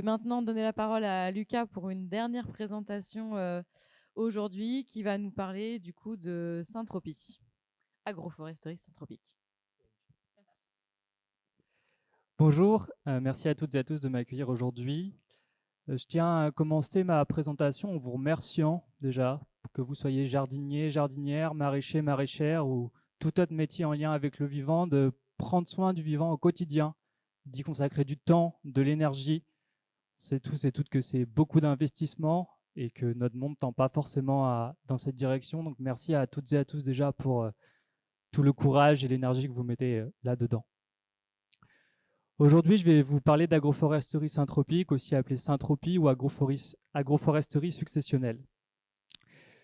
vais maintenant donner la parole à Lucas pour une dernière présentation aujourd'hui qui va nous parler du coup de Saint-Tropez, agroforesterie Saint-Tropique. Bonjour, merci à toutes et à tous de m'accueillir aujourd'hui. Je tiens à commencer ma présentation en vous remerciant déjà, que vous soyez jardinier, jardinière, maraîcher, maraîchère ou tout autre métier en lien avec le vivant, de prendre soin du vivant au quotidien, d'y consacrer du temps, de l'énergie. On sait tous et toutes que c'est beaucoup d'investissement et que notre monde ne tend pas forcément dans cette direction. Donc merci à toutes et à tous déjà pour tout le courage et l'énergie que vous mettez là-dedans. Aujourd'hui, je vais vous parler d'agroforesterie syntropique, aussi appelée syntropie ou agroforesterie successionnelle.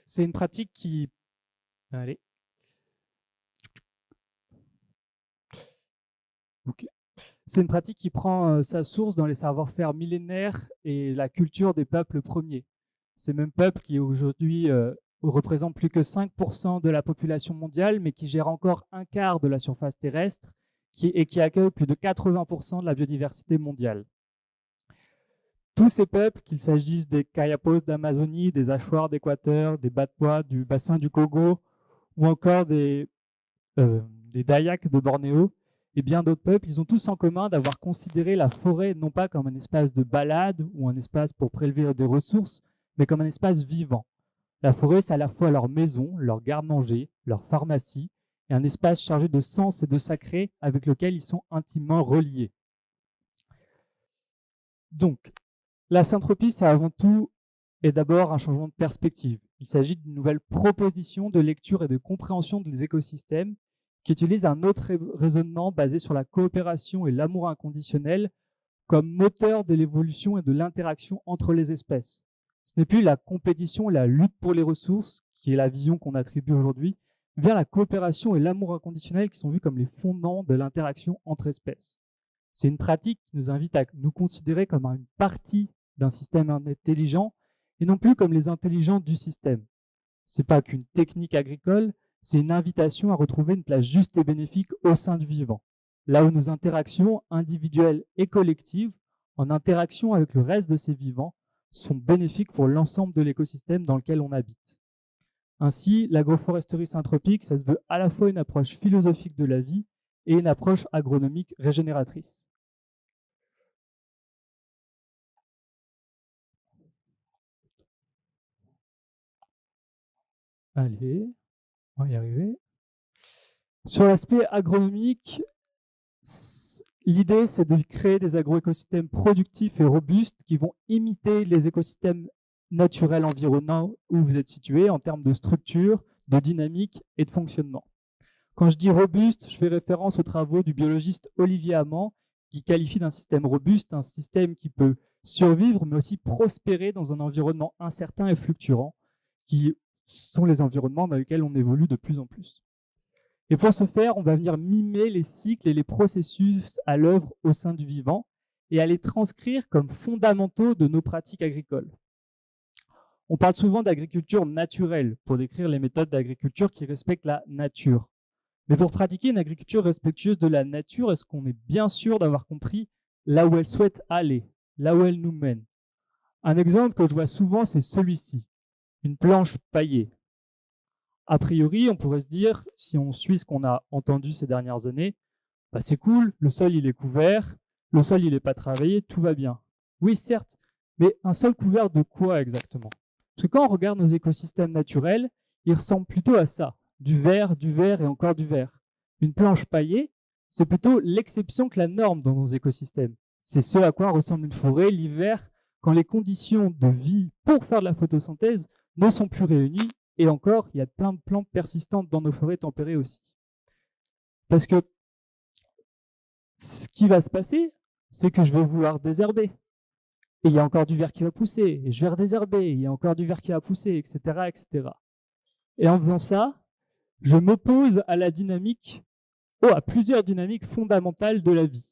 C'est une pratique qui... Allez. Okay. C'est une pratique qui prend sa source dans les savoir-faire millénaires et la culture des peuples premiers. Ces mêmes peuples qui aujourd'hui représentent plus que 5% de la population mondiale, mais qui gèrent encore un quart de la surface terrestre et qui accueillent plus de 80% de la biodiversité mondiale. Tous ces peuples, qu'il s'agisse des Kayapos d'Amazonie, des Achuars d'Équateur, des Batwa du bassin du Congo, ou encore des Dayak de Bornéo, et bien d'autres peuples, ils ont tous en commun d'avoir considéré la forêt non pas comme un espace de balade ou un espace pour prélever des ressources, mais comme un espace vivant. La forêt, c'est à la fois leur maison, leur garde-manger, leur pharmacie, et un espace chargé de sens et de sacré avec lequel ils sont intimement reliés. Donc, la syntropie, c'est avant tout et d'abord un changement de perspective. Il s'agit d'une nouvelle proposition de lecture et de compréhension des écosystèmes qui utilise un autre raisonnement basé sur la coopération et l'amour inconditionnel comme moteur de l'évolution et de l'interaction entre les espèces. Ce n'est plus la compétition et la lutte pour les ressources, qui est la vision qu'on attribue aujourd'hui, mais bien la coopération et l'amour inconditionnel qui sont vus comme les fondements de l'interaction entre espèces. C'est une pratique qui nous invite à nous considérer comme une partie d'un système intelligent et non plus comme les intelligents du système. Ce n'est pas qu'une technique agricole, c'est une invitation à retrouver une place juste et bénéfique au sein du vivant, là où nos interactions individuelles et collectives, en interaction avec le reste de ces vivants, sont bénéfiques pour l'ensemble de l'écosystème dans lequel on habite. Ainsi, l'agroforesterie syntropique, ça se veut à la fois une approche philosophique de la vie et une approche agronomique régénératrice. Allez, on va y arriver. Sur l'aspect agronomique, l'idée, c'est de créer des agroécosystèmes productifs et robustes qui vont imiter les écosystèmes naturels environnants où vous êtes situé en termes de structure, de dynamique et de fonctionnement. Quand je dis robuste, je fais référence aux travaux du biologiste Olivier Amand qui qualifie d'un système robuste un système qui peut survivre mais aussi prospérer dans un environnement incertain et fluctuant qui sont les environnements dans lesquels on évolue de plus en plus. Et pour ce faire, on va venir mimer les cycles et les processus à l'œuvre au sein du vivant et à les transcrire comme fondamentaux de nos pratiques agricoles. On parle souvent d'agriculture naturelle pour décrire les méthodes d'agriculture qui respectent la nature. Mais pour pratiquer une agriculture respectueuse de la nature, est-ce qu'on est bien sûr d'avoir compris là où elle souhaite aller, là où elle nous mène? Un exemple que je vois souvent, c'est celui-ci, une planche paillée. A priori, on pourrait se dire, si on suit ce qu'on a entendu ces dernières années, bah c'est cool, le sol il est couvert, le sol il n'est pas travaillé, tout va bien. Oui, certes, mais un sol couvert de quoi exactement? Parce que quand on regarde nos écosystèmes naturels, ils ressemblent plutôt à ça, du vert et encore du vert. Une planche paillée, c'est plutôt l'exception que la norme dans nos écosystèmes. C'est ce à quoi ressemble une forêt l'hiver, quand les conditions de vie pour faire de la photosynthèse ne sont plus réunies. Et encore, il y a plein de plantes persistantes dans nos forêts tempérées aussi. Parce que ce qui va se passer, c'est que je vais vouloir désherber. Et il y a encore du vert qui va pousser. Et je vais redésherber. Et il y a encore du vert qui va pousser, etc., etc. Et en faisant ça, je m'oppose à la dynamique, à plusieurs dynamiques fondamentales de la vie.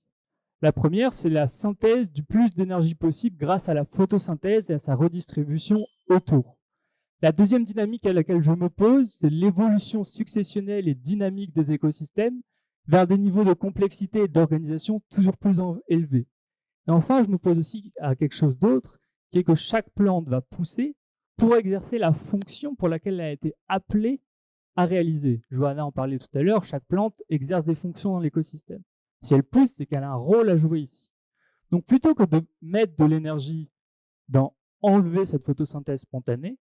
La première, c'est la synthèse du plus d'énergie possible grâce à la photosynthèse et à sa redistribution autour. La deuxième dynamique à laquelle je m'oppose, c'est l'évolution successionnelle et dynamique des écosystèmes vers des niveaux de complexité et d'organisation toujours plus élevés. Et enfin, je m'oppose aussi à quelque chose d'autre, qui est que chaque plante va pousser pour exercer la fonction pour laquelle elle a été appelée à réaliser. Johanna en parlait tout à l'heure, chaque plante exerce des fonctions dans l'écosystème. Si elle pousse, c'est qu'elle a un rôle à jouer ici. Donc plutôt que de mettre de l'énergie dans enlever cette photosynthèse spontanée,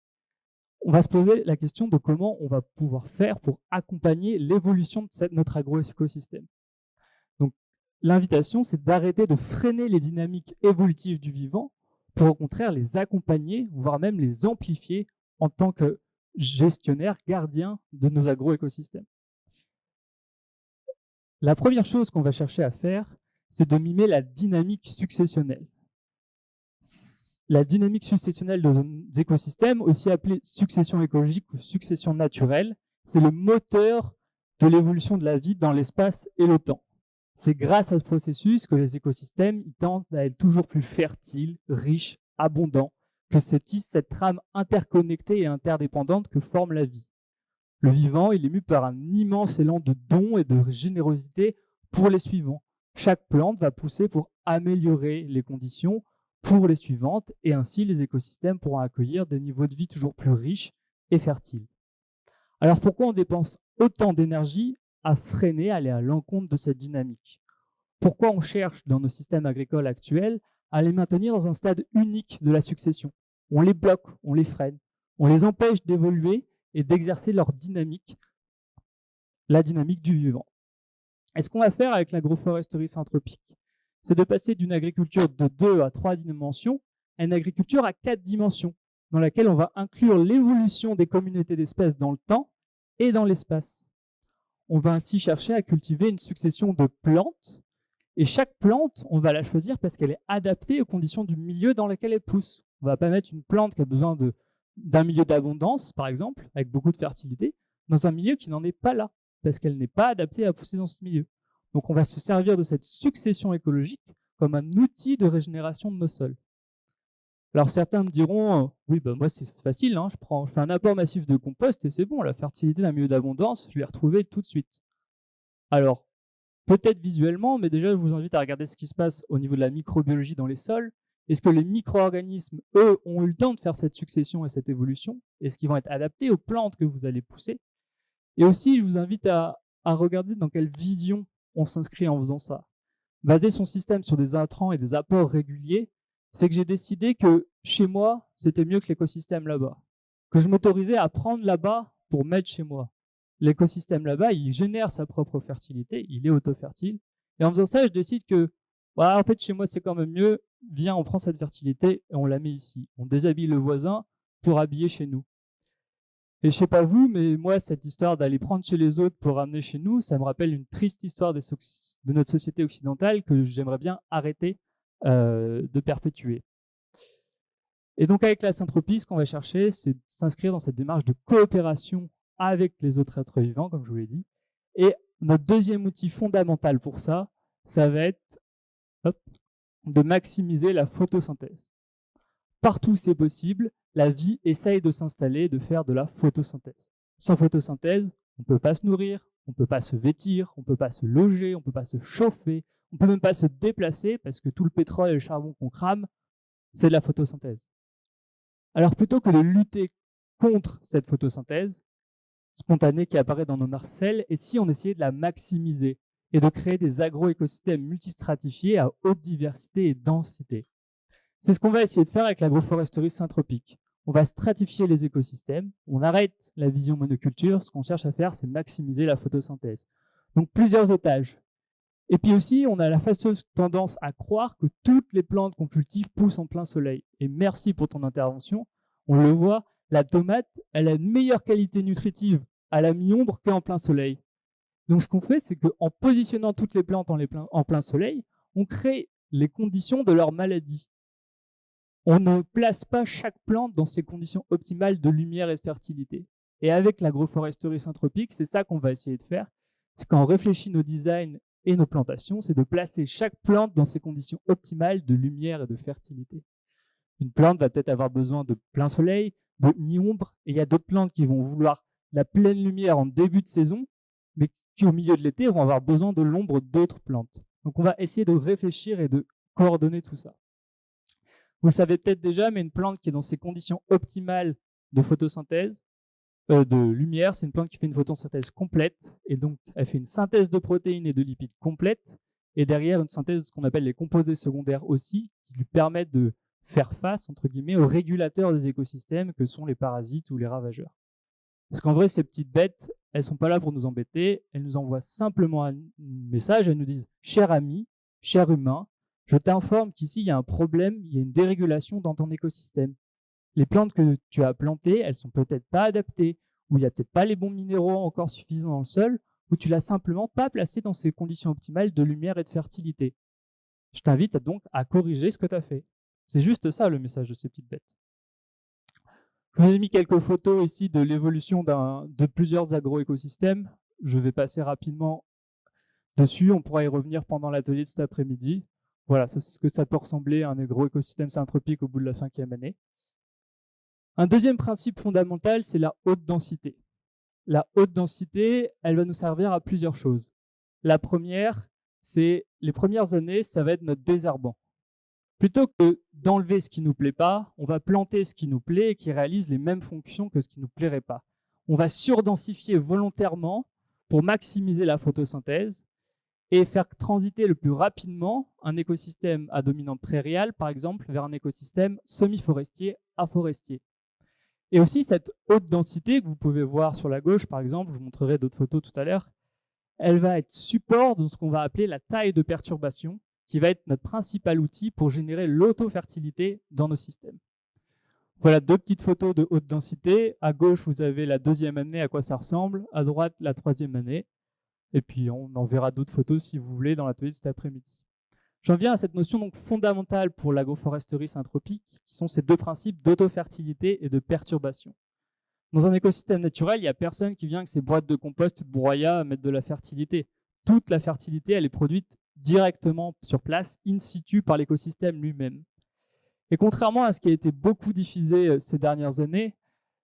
on va se poser la question de comment on va pouvoir faire pour accompagner l'évolution de notre agroécosystème. Donc l'invitation, c'est d'arrêter de freiner les dynamiques évolutives du vivant pour au contraire les accompagner, voire même les amplifier en tant que gestionnaire, gardien de nos agroécosystèmes. La première chose qu'on va chercher à faire, c'est de mimer la dynamique successionnelle. La dynamique successionnelle de nos écosystèmes, aussi appelée succession écologique ou succession naturelle, c'est le moteur de l'évolution de la vie dans l'espace et le temps. C'est grâce à ce processus que les écosystèmes tendent à être toujours plus fertiles, riches, abondants, que se tisse cette trame interconnectée et interdépendante que forme la vie. Le vivant, il est mu par un immense élan de don et de générosité pour les suivants. Chaque plante va pousser pour améliorer les conditions pour les suivantes, et ainsi les écosystèmes pourront accueillir des niveaux de vie toujours plus riches et fertiles. Alors pourquoi on dépense autant d'énergie à freiner, à aller à l'encontre de cette dynamique? Pourquoi on cherche dans nos systèmes agricoles actuels à les maintenir dans un stade unique de la succession? On les bloque, on les freine, on les empêche d'évoluer et d'exercer leur dynamique, la dynamique du vivant. Et ce qu'on va faire avec l'agroforesterie syntropique, c'est de passer d'une agriculture de 2 à 3 dimensions à une agriculture à 4 dimensions, dans laquelle on va inclure l'évolution des communautés d'espèces dans le temps et dans l'espace. On va ainsi chercher à cultiver une succession de plantes, et chaque plante, on va la choisir parce qu'elle est adaptée aux conditions du milieu dans lequel elle pousse. On ne va pas mettre une plante qui a besoin d'un milieu d'abondance, par exemple, avec beaucoup de fertilité, dans un milieu qui n'en est pas là, parce qu'elle n'est pas adaptée à pousser dans ce milieu. Donc on va se servir de cette succession écologique comme un outil de régénération de nos sols. Alors certains me diront, oui, moi c'est facile, hein, je fais un apport massif de compost et c'est bon, la fertilité d'un milieu d'abondance, je l'ai retrouvée tout de suite. Alors, peut-être visuellement, mais déjà je vous invite à regarder ce qui se passe au niveau de la microbiologie dans les sols. Est-ce que les micro-organismes, eux, ont eu le temps de faire cette succession et cette évolution? Est-ce qu'ils vont être adaptés aux plantes que vous allez pousser? Et aussi, je vous invite à regarder dans quelle vision on s'inscrit en faisant ça. Baser son système sur des intrants et des apports réguliers, c'est que j'ai décidé que chez moi, c'était mieux que l'écosystème là-bas. Que je m'autorisais à prendre là-bas pour mettre chez moi. L'écosystème là-bas, il génère sa propre fertilité, il est auto-fertile. Et en faisant ça, je décide que, en fait, chez moi, c'est quand même mieux. Viens, on prend cette fertilité et on la met ici. On déshabille le voisin pour habiller chez nous. Et je sais pas vous, mais moi, cette histoire d'aller prendre chez les autres pour ramener chez nous, ça me rappelle une triste histoire de notre société occidentale que j'aimerais bien arrêter de perpétuer. Et donc, avec la syntropie, ce qu'on va chercher, c'est de s'inscrire dans cette démarche de coopération avec les autres êtres vivants, comme je vous l'ai dit. Et notre deuxième outil fondamental pour ça, ça va être de maximiser la photosynthèse. Partout où c'est possible, la vie essaye de s'installer, de faire de la photosynthèse. Sans photosynthèse, on ne peut pas se nourrir, on ne peut pas se vêtir, on ne peut pas se loger, on ne peut pas se chauffer, on ne peut même pas se déplacer parce que tout le pétrole et le charbon qu'on crame, c'est de la photosynthèse. Alors plutôt que de lutter contre cette photosynthèse spontanée qui apparaît dans nos parcelles, et si on essayait de la maximiser et de créer des agroécosystèmes multistratifiés à haute diversité et densité? C'est ce qu'on va essayer de faire avec l'agroforesterie syntropique. On va stratifier les écosystèmes, on arrête la vision monoculture, ce qu'on cherche à faire, c'est maximiser la photosynthèse. Donc plusieurs étages. Et puis aussi, on a la fâcheuse tendance à croire que toutes les plantes qu'on cultive poussent en plein soleil. Et merci pour ton intervention. On le voit, la tomate, elle a une meilleure qualité nutritive à la mi-ombre qu'en plein soleil. Donc ce qu'on fait, c'est qu'en positionnant toutes les plantes en plein soleil, on crée les conditions de leur maladie. On ne place pas chaque plante dans ses conditions optimales de lumière et de fertilité. Et avec l'agroforesterie syntropique, c'est ça qu'on va essayer de faire. C'est quand on réfléchit nos designs et nos plantations, c'est de placer chaque plante dans ses conditions optimales de lumière et de fertilité. Une plante va peut-être avoir besoin de plein soleil, de mi-ombre, et il y a d'autres plantes qui vont vouloir la pleine lumière en début de saison, mais qui au milieu de l'été vont avoir besoin de l'ombre d'autres plantes. Donc on va essayer de réfléchir et de coordonner tout ça. Vous le savez peut-être déjà, mais une plante qui est dans ses conditions optimales de photosynthèse, de lumière, c'est une plante qui fait une photosynthèse complète, et donc elle fait une synthèse de protéines et de lipides complète, et derrière une synthèse de ce qu'on appelle les composés secondaires aussi, qui lui permettent de faire face, entre guillemets, aux régulateurs des écosystèmes que sont les parasites ou les ravageurs. Parce qu'en vrai, ces petites bêtes, elles sont pas là pour nous embêter, elles nous envoient simplement un message, elles nous disent « Cher ami, cher humain, je t'informe qu'ici, il y a un problème, il y a une dérégulation dans ton écosystème. Les plantes que tu as plantées, elles sont peut-être pas adaptées, ou il n'y a peut-être pas les bons minéraux encore suffisants dans le sol, ou tu l'as simplement pas placé dans ces conditions optimales de lumière et de fertilité. Je t'invite donc à corriger ce que tu as fait. » C'est juste ça le message de ces petites bêtes. Je vous ai mis quelques photos ici de l'évolution de plusieurs agroécosystèmes. Je vais passer rapidement dessus. On pourra y revenir pendant l'atelier de cet après-midi. Voilà, c'est ce que ça peut ressembler à un agroécosystème synanthropique au bout de la 5e année. Un deuxième principe fondamental, c'est la haute densité. La haute densité, elle va nous servir à plusieurs choses. La première, c'est les premières années, ça va être notre désherbant. Plutôt que d'enlever ce qui ne nous plaît pas, on va planter ce qui nous plaît et qui réalise les mêmes fonctions que ce qui ne nous plairait pas. On va surdensifier volontairement pour maximiser la photosynthèse et faire transiter le plus rapidement un écosystème à dominante prairiale, par exemple, vers un écosystème semi-forestier à forestier. Et aussi cette haute densité que vous pouvez voir sur la gauche, par exemple, je vous montrerai d'autres photos tout à l'heure, elle va être support de ce qu'on va appeler la taille de perturbation, qui va être notre principal outil pour générer l'autofertilité dans nos systèmes. Voilà 2 petites photos de haute densité. À gauche, vous avez la 2e année, à quoi ça ressemble. À droite, la 3e année. Et puis, on en verra d'autres photos si vous voulez dans l'atelier de cet après-midi. J'en viens à cette notion donc fondamentale pour l'agroforesterie synanthropique, qui sont ces 2 principes d'autofertilité et de perturbation. Dans un écosystème naturel, il n'y a personne qui vient avec ses boîtes de compost de broyat à mettre de la fertilité. Toute la fertilité, elle est produite directement sur place, in situ, par l'écosystème lui-même. Et contrairement à ce qui a été beaucoup diffusé ces dernières années,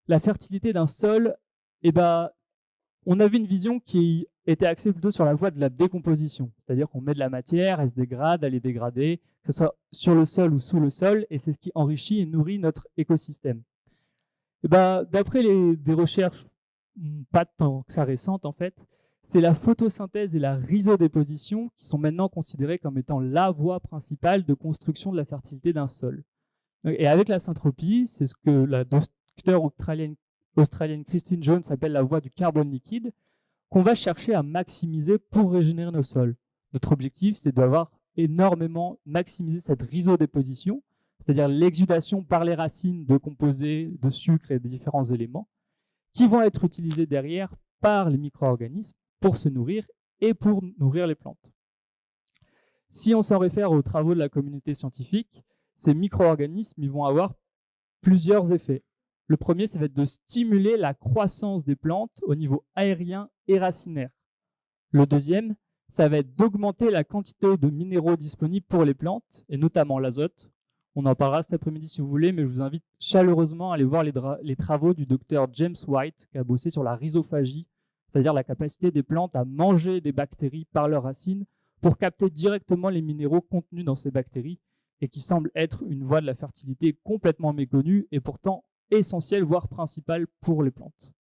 la fertilité d'un sol, on avait une vision qui était axée plutôt sur la voie de la décomposition. C'est-à-dire qu'on met de la matière, elle se dégrade, elle est dégradée, que ce soit sur le sol ou sous le sol, et c'est ce qui enrichit et nourrit notre écosystème. D'après des recherches, pas tant que ça récentes en fait, c'est la photosynthèse et la rhizodéposition qui sont maintenant considérées comme étant la voie principale de construction de la fertilité d'un sol. Et avec la syntropie, c'est ce que la docteure australienne Christine Jones appelle la voie du carbone liquide, qu'on va chercher à maximiser pour régénérer nos sols. Notre objectif, c'est d'avoir énormément maximisé cette rhizodéposition, c'est-à-dire l'exudation par les racines de composés, de sucre et de différents éléments, qui vont être utilisés derrière par les micro-organismes pour se nourrir et pour nourrir les plantes. Si on s'en réfère aux travaux de la communauté scientifique, ces micro-organismes vont avoir plusieurs effets. Le premier, ça va être de stimuler la croissance des plantes au niveau aérien et racinaire. Le deuxième, ça va être d'augmenter la quantité de minéraux disponibles pour les plantes, et notamment l'azote. On en parlera cet après-midi si vous voulez, mais je vous invite chaleureusement à aller voir les travaux du docteur James White, qui a bossé sur la rhizophagie, c'est-à-dire la capacité des plantes à manger des bactéries par leurs racines pour capter directement les minéraux contenus dans ces bactéries et qui semble être une voie de la fertilité complètement méconnue et pourtant essentielle, voire principale pour les plantes.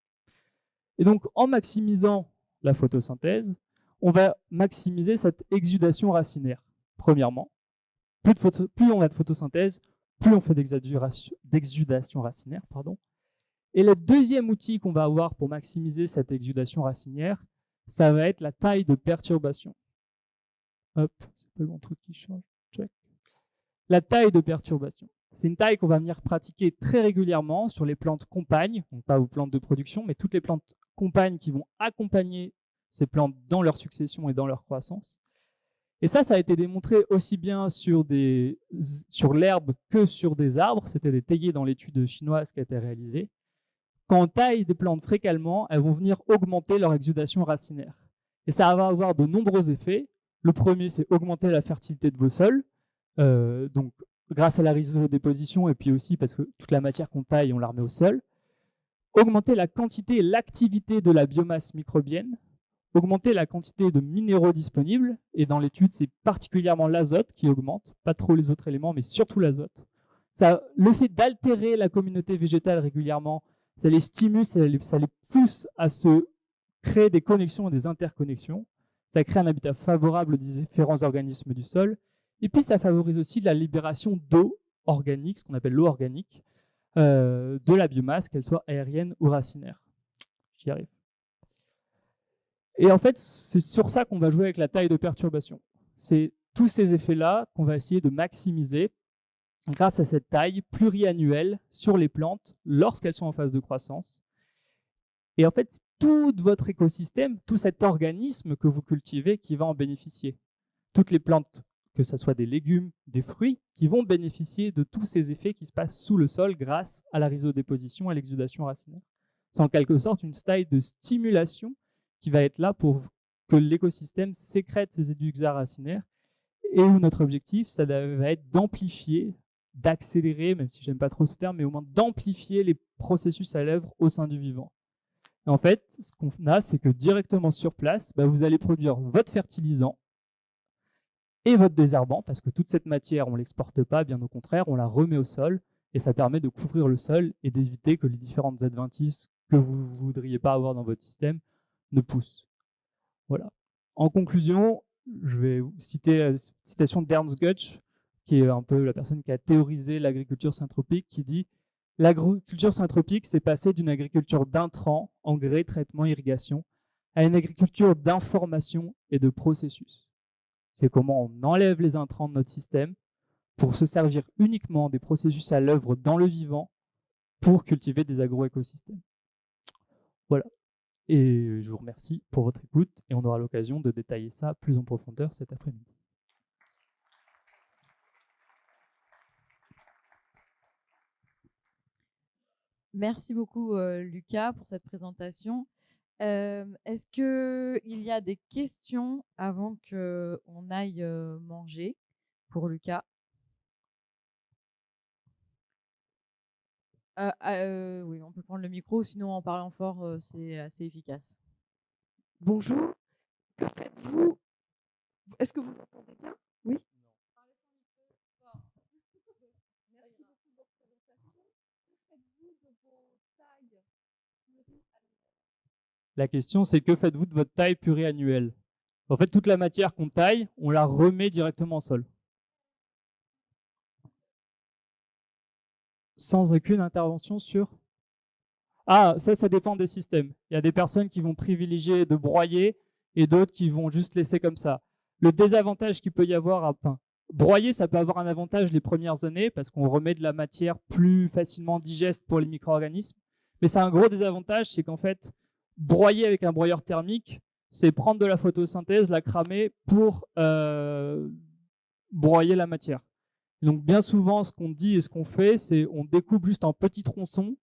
Et donc, en maximisant la photosynthèse, on va maximiser cette exudation racinaire. Premièrement, plus on a de photosynthèse, plus on fait d'exudation racinaire. Et le deuxième outil qu'on va avoir pour maximiser cette exudation racinaire, ça va être la taille de perturbation. Hop, c'est pas mon truc qui change. Check. La taille de perturbation. C'est une taille qu'on va venir pratiquer très régulièrement sur les plantes compagnes, donc pas vos plantes de production, mais toutes les plantes compagnes qui vont accompagner ces plantes dans leur succession et dans leur croissance. Et ça a été démontré aussi bien sur l'herbe que sur des arbres. C'était détaillé dans l'étude chinoise qui a été réalisée. Quand on taille des plantes fréquemment, elles vont venir augmenter leur exudation racinaire. Et ça va avoir de nombreux effets. Le premier, c'est augmenter la fertilité de vos sols. Donc, grâce à la rhizodéposition et puis aussi parce que toute la matière qu'on taille, on la remet au sol. Augmenter la quantité et l'activité de la biomasse microbienne. augmenter la quantité de minéraux disponibles, et dans l'étude, c'est particulièrement l'azote qui augmente, pas trop les autres éléments, mais surtout l'azote. Le fait d'altérer la communauté végétale régulièrement, ça les stimule, ça les pousse à se créer des connexions et des interconnexions. Ça crée un habitat favorable aux différents organismes du sol. Et puis, ça favorise aussi la libération d'eau organique, ce qu'on appelle l'eau organique, de la biomasse, qu'elle soit aérienne ou racinaire. J'y arrive. Et en fait, c'est sur ça qu'on va jouer avec la taille de perturbation. C'est tous ces effets-là qu'on va essayer de maximiser grâce à cette taille pluriannuelle sur les plantes lorsqu'elles sont en phase de croissance. Et en fait, tout votre écosystème, tout cet organisme que vous cultivez qui va en bénéficier. Toutes les plantes, que ce soit des légumes, des fruits, qui vont bénéficier de tous ces effets qui se passent sous le sol grâce à la rhizodéposition et l'exudation racinaire. C'est en quelque sorte une taille de stimulation qui va être là pour que l'écosystème sécrète ces éduxats racinaires et où notre objectif, ça va être d'amplifier, d'accélérer, même si j'aime pas trop ce terme, mais au moins d'amplifier les processus à l'œuvre au sein du vivant. Et en fait, ce qu'on a, c'est que directement sur place, vous allez produire votre fertilisant et votre désherbant, parce que toute cette matière, on ne l'exporte pas, bien au contraire, on la remet au sol, et ça permet de couvrir le sol et d'éviter que les différentes adventices que vous ne voudriez pas avoir dans votre système ne poussent. Voilà. En conclusion, je vais vous citer une citation d'Ernst Götsch, qui est un peu la personne qui a théorisé l'agriculture syntropique, qui dit « L'agriculture syntropique, c'est passer d'une agriculture d'intrants, engrais, traitement, irrigation, à une agriculture d'information et de processus. C'est comment on enlève les intrants de notre système pour se servir uniquement des processus à l'œuvre dans le vivant pour cultiver des agroécosystèmes. » Voilà. Et je vous remercie pour votre écoute et on aura l'occasion de détailler ça plus en profondeur cet après-midi. Merci beaucoup Lucas pour cette présentation. Est-ce qu'il y a des questions avant qu'on aille manger pour Lucas? Oui, on peut prendre le micro, sinon en parlant fort, c'est assez efficace. Bonjour, que faites-vous? Est-ce que vous entendez bien? Oui. Merci beaucoup de votre présentation. Que faites-vous de vos tailles pluriannuelles? La question, c'est que faites-vous de votre taille pluriannuelle? En fait, toute la matière qu'on taille, on la remet directement au sol. Sans aucune intervention sur... Ah, ça dépend des systèmes. Il y a des personnes qui vont privilégier de broyer et d'autres qui vont juste laisser comme ça. Le désavantage qu'il peut y avoir, broyer, ça peut avoir un avantage les premières années parce qu'on remet de la matière plus facilement digeste pour les micro-organismes. Mais c'est un gros désavantage, c'est qu'en fait, broyer avec un broyeur thermique, c'est prendre de la photosynthèse, la cramer pour broyer la matière. Donc bien souvent, ce qu'on dit et ce qu'on fait, c'est on découpe juste en petits tronçons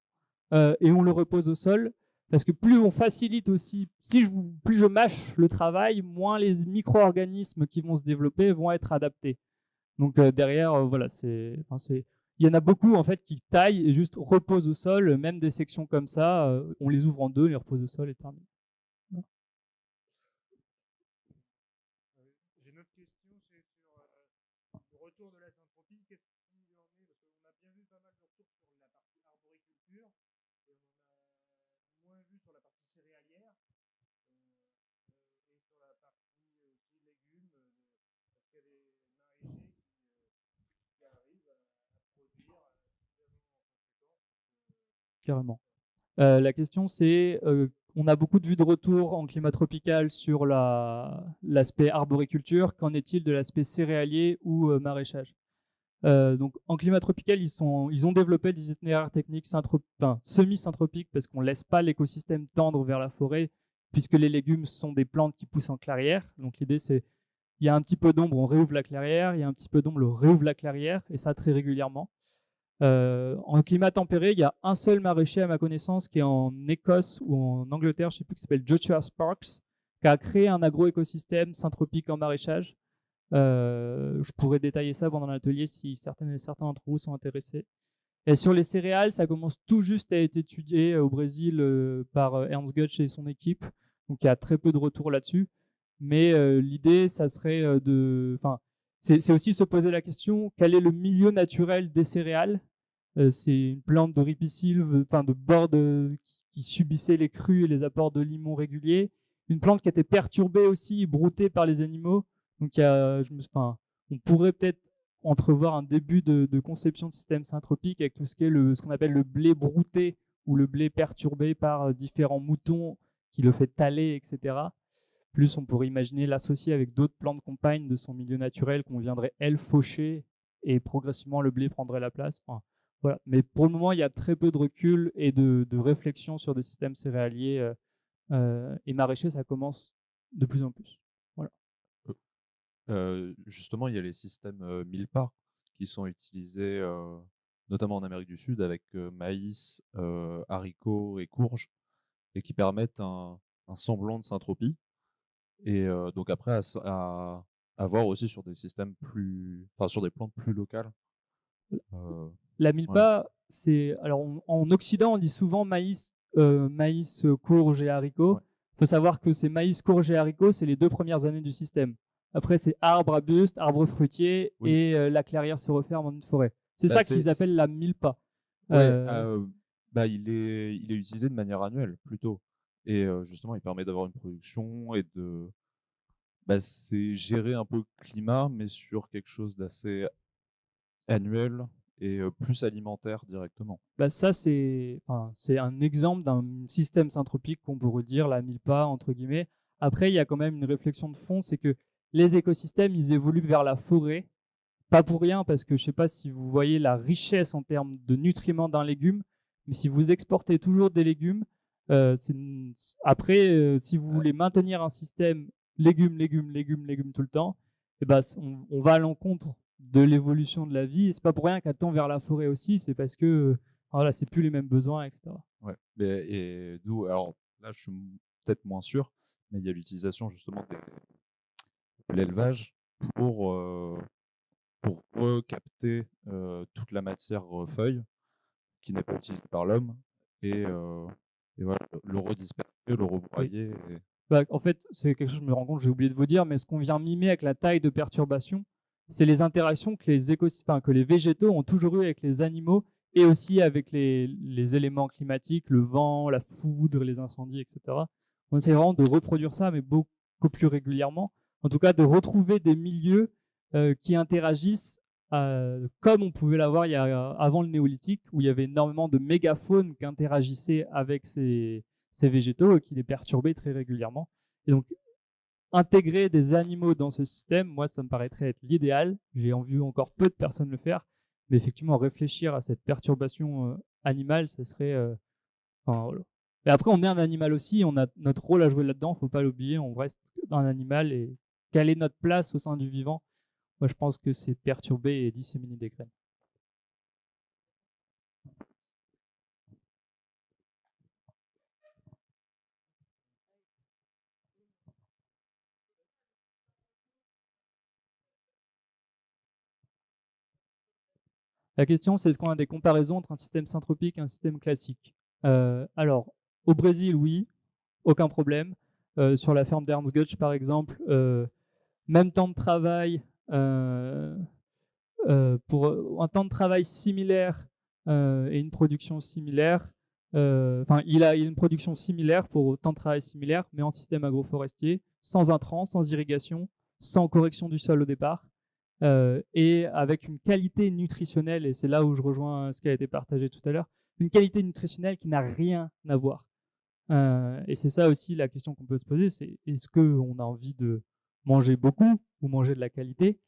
et on le repose au sol. Parce que plus on facilite aussi, plus je mâche le travail, moins les micro-organismes qui vont se développer vont être adaptés. Donc derrière, voilà, il y en a beaucoup en fait qui taillent et juste reposent au sol, même des sections comme ça, on les ouvre en deux, les repose au sol et terminé. J'ai une autre question, c'est sur le retour de la syntropie. Qu'est-ce qu'il en est? Parce qu'on a bien vu pas mal de retours sur la partie arboriculture et on en a moins vu sur la partie céréalière et sur la partie aussi légumes, parce qu'il y a des maraîchers qui arrivent à produire suffisamment en conséquence. Carrément. La question c'est, on a beaucoup de vues de retour en climat tropical sur l'aspect arboriculture. Qu'en est-il de l'aspect céréalier ou maraîchage? Donc, en climat tropical, ils ont développé des itinéraires techniques semi-syntropiques parce qu'on ne laisse pas l'écosystème tendre vers la forêt puisque les légumes sont des plantes qui poussent en clairière. Donc, l'idée c'est, il y a un petit peu d'ombre, on réouvre la clairière, il y a un petit peu d'ombre, on réouvre la clairière et ça très régulièrement. En climat tempéré, il y a un seul maraîcher à ma connaissance qui est en Écosse ou en Angleterre, je ne sais plus, qui s'appelle Joshua Sparks, qui a créé un agroécosystème syntropique en maraîchage. Je pourrais détailler ça pendant l'atelier si certains d'entre vous sont intéressés. Et sur les céréales, ça commence tout juste à être étudié au Brésil par Ernst Götsch et son équipe. Donc il y a très peu de retours là-dessus. Mais l'idée, ça serait c'est aussi se poser la question, quel est le milieu naturel des céréales? C'est une plante de ripisylve, de bord qui subissait les crues et les apports de limon réguliers. Une plante qui était perturbée aussi, broutée par les animaux. Donc on pourrait peut-être entrevoir un début de conception de système syntropique avec tout ce qu'on appelle le blé brouté ou le blé perturbé par différents moutons qui le fait taler, etc. Plus on pourrait imaginer l'associer avec d'autres plantes compagnes de son milieu naturel qu'on viendrait, elles, faucher et progressivement le blé prendrait la place. Voilà. Mais pour le moment, il y a très peu de recul et de réflexion sur des systèmes céréaliers et maraîchers, ça commence de plus en plus. Voilà. Justement, il y a les systèmes mille-pas qui sont utilisés notamment en Amérique du Sud avec maïs, haricots et courges et qui permettent un semblant de syntropie. Et donc après, à voir aussi sur des systèmes sur des plantes plus locales. La milpa, c'est. Alors, en Occident, on dit souvent maïs, courge et haricots. Il faut savoir que ces maïs, courge et haricots, c'est les 2 premières années du système. Après, c'est arbre, arbuste, arbre fruitier et la clairière se referme en une forêt. C'est ça qu'ils appellent la milpa. Il est utilisé de manière annuelle plutôt. Et justement, il permet d'avoir une production et de. C'est gérer un peu le climat, mais sur quelque chose d'assez annuel et plus alimentaire directement. Ça, c'est un exemple d'un système syntropique qu'on pourrait dire la milpa, entre guillemets. Après, il y a quand même une réflexion de fond, c'est que les écosystèmes, ils évoluent vers la forêt. Pas pour rien, parce que je ne sais pas si vous voyez la richesse en termes de nutriments d'un légume, mais si vous exportez toujours des légumes, si vous voulez maintenir un système légumes tout le temps, on va à l'encontre de l'évolution de la vie. Et c'est pas pour rien qu'elle tend vers la forêt aussi, c'est parce que c'est plus les mêmes besoins, etc. Ouais. Et d'où, alors là, je suis peut-être moins sûr, mais il y a l'utilisation justement de l'élevage pour recapter toute la matière feuille qui n'est pas utilisée par l'homme et voilà, le redisperser, le rebroyer. En fait, c'est quelque chose, je me rends compte, j'ai oublié de vous dire, mais ce qu'on vient mimer avec la taille de perturbation, c'est les interactions que les végétaux ont toujours eu avec les animaux et aussi avec les éléments climatiques, le vent, la foudre, les incendies, etc. On essaie vraiment de reproduire ça, mais beaucoup plus régulièrement. En tout cas, de retrouver des milieux qui interagissent comme on pouvait l'avoir avant le néolithique, où il y avait énormément de mégafaune qui interagissaient avec ces végétaux et qui les perturbaient très régulièrement. Et donc, intégrer des animaux dans ce système, moi, ça me paraîtrait être l'idéal. J'ai vu encore peu de personnes le faire, mais effectivement, réfléchir à cette perturbation animale, ça serait... voilà. Et après, on est un animal aussi, on a notre rôle à jouer là-dedans, il ne faut pas l'oublier, on reste un animal et quelle est notre place au sein du vivant? Moi, je pense que c'est perturber et disséminer des graines. La question, c'est est-ce qu'on a des comparaisons entre un système syntropique et un système classique? Alors, au Brésil, oui, aucun problème. Sur la ferme d'Ernst Götsch, par exemple, même temps de travail, pour un temps de travail similaire et une production similaire. Il a une production similaire pour temps de travail similaire, mais en système agroforestier, sans intrants, sans irrigation, sans correction du sol au départ. Et avec une qualité nutritionnelle, et c'est là où je rejoins ce qui a été partagé tout à l'heure, une qualité nutritionnelle qui n'a rien à voir. Et c'est ça aussi la question qu'on peut se poser, c'est est-ce qu'on a envie de manger beaucoup ou manger de la qualité?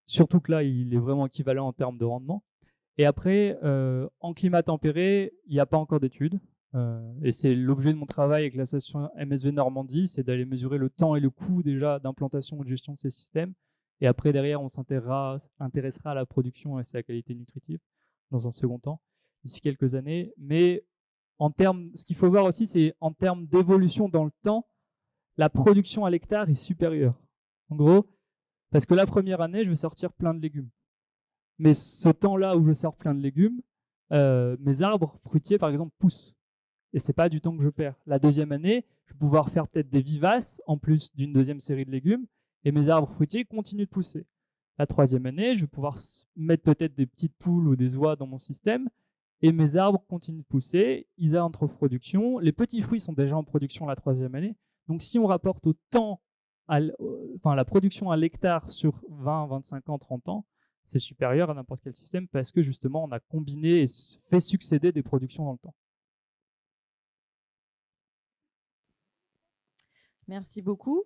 Surtout que là, il est vraiment équivalent en termes de rendement. Et après, en climat tempéré, il n'y a pas encore d'études. Et c'est l'objet de mon travail avec la station MSV Normandie, c'est d'aller mesurer le temps et le coût déjà d'implantation et de gestion de ces systèmes. Et après, derrière, on s'intéressera à la production et à sa qualité nutritive dans un second temps, d'ici quelques années. Mais ce qu'il faut voir aussi, c'est en termes d'évolution dans le temps, la production à l'hectare est supérieure. En gros, parce que la première année, je vais sortir plein de légumes. Mais ce temps-là où je sors plein de légumes, mes arbres fruitiers, par exemple, poussent. Et ce n'est pas du temps que je perds. La deuxième année, je vais pouvoir faire peut-être des vivaces en plus d'une deuxième série de légumes et mes arbres fruitiers continuent de pousser. La troisième année, je vais pouvoir mettre peut-être des petites poules ou des oies dans mon système et mes arbres continuent de pousser, ils entrent en production. Les petits fruits sont déjà en production la troisième année. Donc si on rapporte autant la production à l'hectare sur 20, 25 ans, 30 ans, c'est supérieur à n'importe quel système parce que justement on a combiné et fait succéder des productions dans le temps. Merci beaucoup.